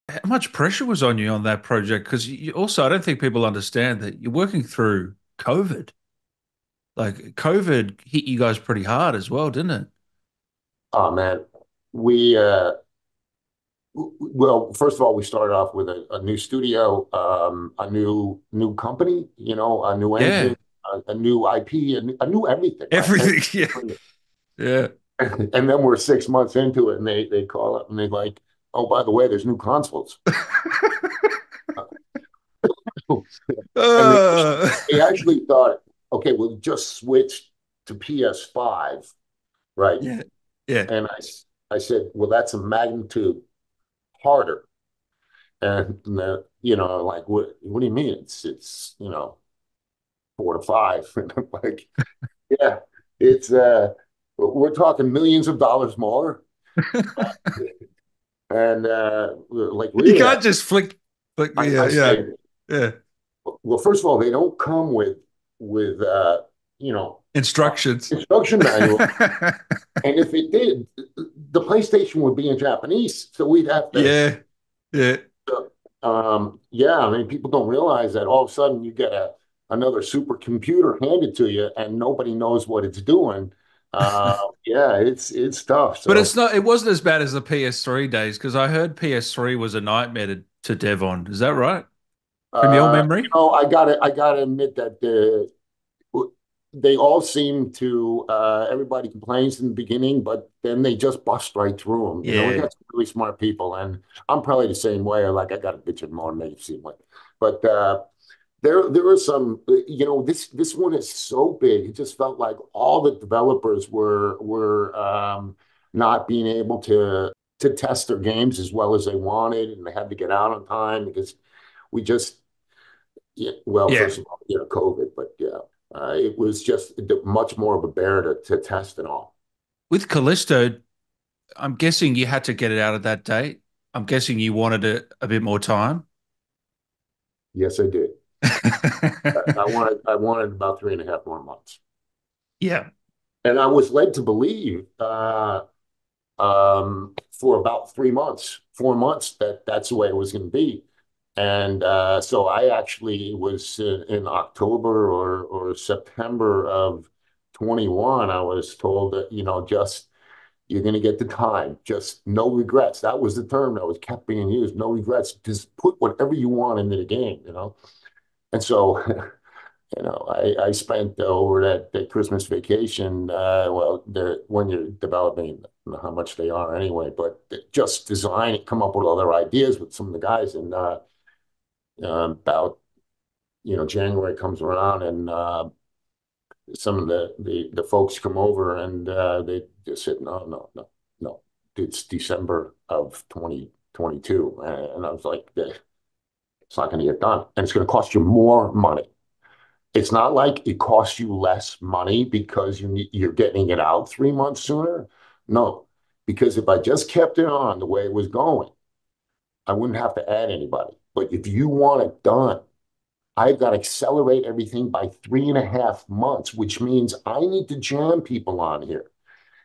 how much pressure was on you on that project? Because you also, I don't think people understand that you're working through COVID. Like COVID hit you guys pretty hard as well, didn't it? Oh man, we well, first of all, we started off with a new studio, a new company, a new engine, Yeah, a new IP, a new everything, right? everything. Yeah, And then we're 6 months into it, and they call up and they're like, "Oh, by the way, there's new consoles." yeah. And they actually thought, okay, we'll just switch to PS5, right? Yeah, yeah. And I said, well, that's a magnitude harder. And like, what do you mean? It's 4 to 5. And I'm like, yeah, it's we're talking millions of dollars more. And like, You really, can't just flick I, the I yeah, say, yeah. well, first of all, they don't come with you know Instructions. instruction manual. And if it did, the PlayStation would be in Japanese, so we'd have to. Yeah, yeah. Yeah, I mean, people don't realize that all of a sudden you get another supercomputer handed to you, and nobody knows what it's doing. Uh, yeah, it's tough. But it's So, not. It wasn't as bad as the PS3 days because I heard PS3 was a nightmare to dev on. Is that right? From your memory? I gotta admit that they all seem to. Everybody complains in the beginning, but then they just bust right through them. We Yeah, got some really smart people, and I'm probably the same way. Like I got to bitch and moan, make it seem like, but. There are some, this one is so big. It just felt like all the developers were not being able to test their games as well as they wanted, and they had to get out on time because we just, yeah, well, yeah. first of all, COVID, but yeah, it was just much more of a bear to test and all. With Callisto, I'm guessing you had to get it out of that date. I'm guessing you wanted a bit more time. Yes, I did. I wanted about 3.5 more months, Yeah. and I was led to believe for about 3 months, 4 months, that's the way it was going to be. And so I actually was in October or September of 21. I was told that, just you're going to get the time, just no regrets. That was the term that was kept being used. No regrets. Just put whatever you want into the game. And so I spent over that Christmas vacation. Well, when you're developing, I don't know how much they are anyway, but just design it, come up with other ideas with some of the guys. And about January comes around, and some of the folks come over, and they just said, no, no, no, no. It's December of 2022, and I was like, it's not going to get done, and it's going to cost you more money. It's not like it costs you less money because you're getting it out 3 months sooner. No, because if I just kept it on the way it was going, I wouldn't have to add anybody. But if you want it done, I've got to accelerate everything by 3.5 months, which means I need to jam people on here.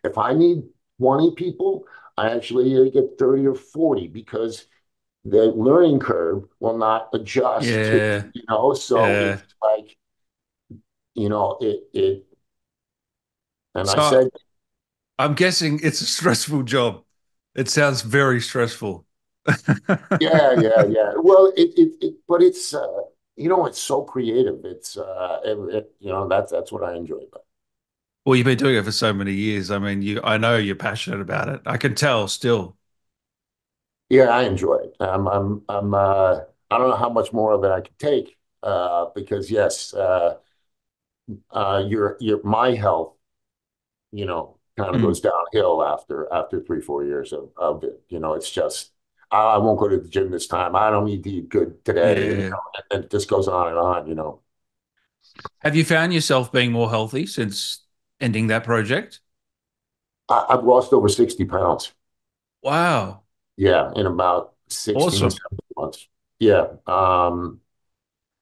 If I need 20 people, I actually get 30 or 40 because the learning curve will not adjust to, Yeah. so Yeah. it's like, it and I So said, I'm guessing it's a stressful job. It sounds very stressful. yeah, yeah, yeah. Well, but it's so creative. That's what I enjoy about it. Well, you've been doing it for so many years. I mean, I know you're passionate about it. I can tell still. Yeah, I enjoy it. I don't know how much more of it I can take, because yes, my health, kind of Mm. goes downhill after 3, 4 years of it. It's just, I won't go to the gym this time. I don't need to eat good today, Yeah. and it just goes on and on. Have you found yourself being more healthy since ending that project? I've lost over 60 pounds. Wow. Yeah, in about 16, Awesome. 17 months. Yeah.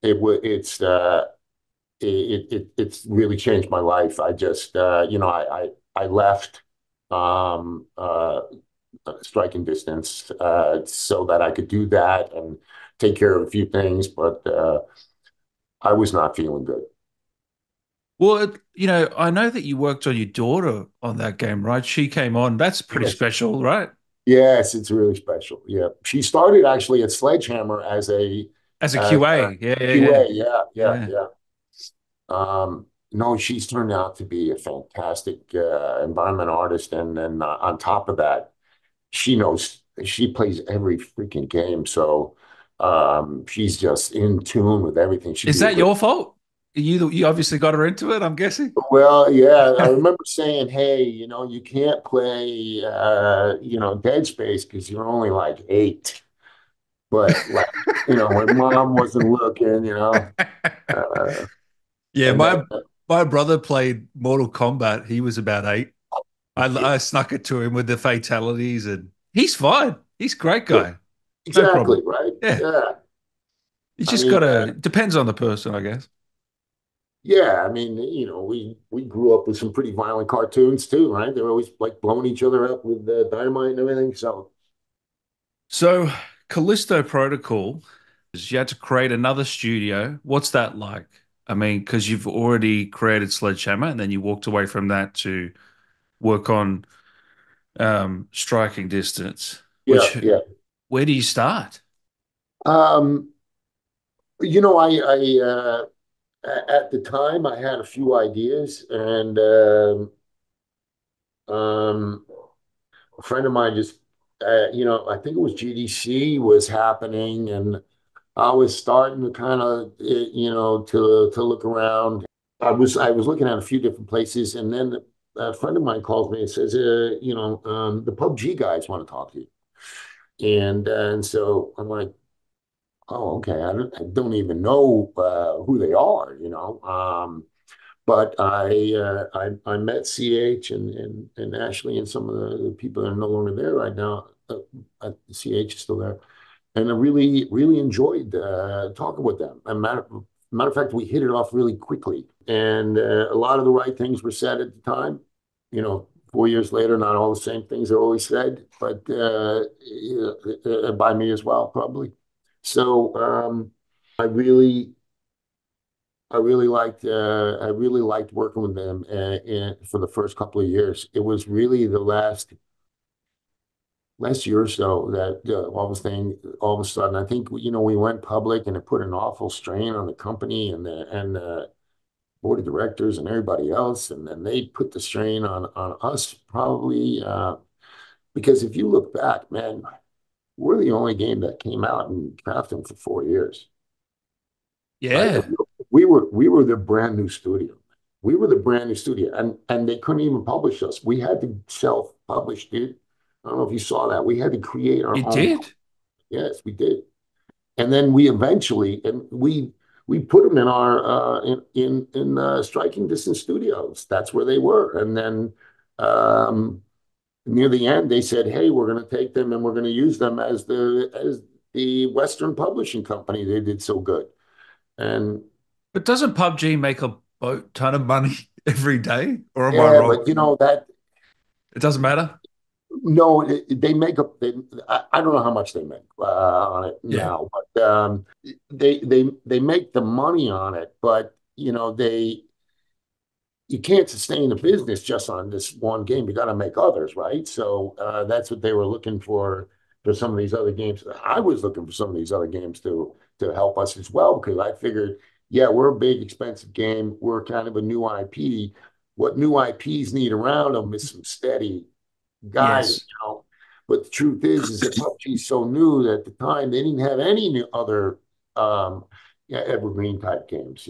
It would it's really changed my life. I just I left, striking distance, so that I could do that and take care of a few things. But I was not feeling good. Well, I know that you worked on your daughter on that game, right? She came on. That's pretty Yes. special, right? Yes, it's really special. Yeah. She started actually at Sledgehammer as a As a uh, QA. Yeah, yeah, yeah. QA. Yeah, yeah, Yeah. yeah. No, she's turned out to be a fantastic environment artist, and then on top of that, she plays every freaking game. So she's just in tune with everything. She'd Is be a that great. your fault? You obviously got her into it, I'm guessing. Well, yeah, I remember saying, "Hey, you can't play, Dead Space because you're only like 8." But like, when mom wasn't looking, uh, Yeah, and then my brother played Mortal Kombat. He was about 8. I snuck it to him with the fatalities, and he's fine. He's a great yeah, guy. No exactly, problem. right? Yeah, Yeah. you I just mean, gotta. Depends on the person, I guess. yeah, I mean, we grew up with some pretty violent cartoons too, right? They were always like blowing each other up with dynamite and everything. So, So, Callisto Protocol, you had to create another studio. What's that like? I mean, because you've already created Sledgehammer, and then you walked away from that to work on striking distance. yeah, Which, yeah. where do you start? Um, at the time I had a few ideas, and a friend of mine just, I think it was GDC was happening, and I was starting to kind of, to look around. I was looking at a few different places, and then a friend of mine calls me and says, the PUBG guys want to talk to you. And so I'm like, oh, okay. I don't even know who they are, but I met CH and Ashley and some of the people that are no longer there right now. CH is still there, and I really really enjoyed talking with them. Matter of fact, we hit it off really quickly, and a lot of the right things were said at the time. 4 years later, not all the same things are always said, but by me as well, probably. So I really I really liked working with them for the first couple of years. It was really the last year or so that all of a sudden, I think we went public, and it put an awful strain on the company and the board of directors and everybody else, and then they put the strain on us probably because if you look back, man, we're the only game that came out and crafted for 4 years. Right? Yeah, We were the brand new studio. We were the brand new studio, and they couldn't even publish us. We had to self-publish, dude. I don't know if you saw that. We had to create our you own. did. Yes, we did. And then we put them in our in striking distance studios. That's where they were. And then near the end, they said, "Hey, we're going to take them and we're going to use them as the Western publishing company. They did so good." And But doesn't PUBG make a boat ton of money every day? Or am I yeah, wrong? but that It doesn't matter. no, they make up. I don't know how much they make on it Yeah. now, but they make the money on it. But you can't sustain a business just on this one game. You got to make others, right? So that's what they were looking for some of these other games. I was looking for some of these other games to help us as well because I figured, yeah, we're a big, expensive game. We're kind of a new IP. What new IPs need around them is some steady guiding. Yes. But the truth is that PUBG is so new that at the time they didn't have any new other um, yeah, evergreen type games.